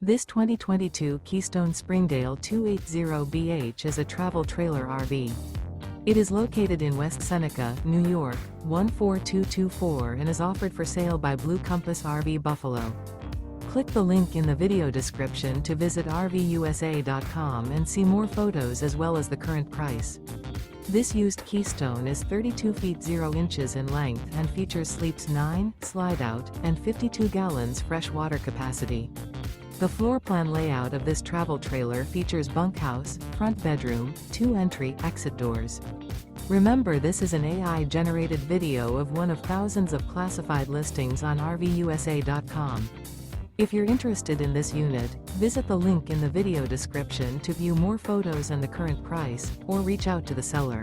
This 2022 Keystone Springdale 280BH is a travel trailer RV. It is located in West Seneca, New York, 14224 and is offered for sale by Blue Compass RV Buffalo. Click the link in the video description to visit RVUSA.com and see more photos as well as the current price. This used Keystone is 32 feet 0 inches in length and features sleeps 9, slide-out, and 52 gallons fresh water capacity. The floor plan layout of this travel trailer features bunkhouse, front bedroom, 2 entry/exit doors. Remember, this is an AI-generated video of one of thousands of classified listings on RVUSA.com. If you're interested in this unit, visit the link in the video description to view more photos and the current price, or reach out to the seller.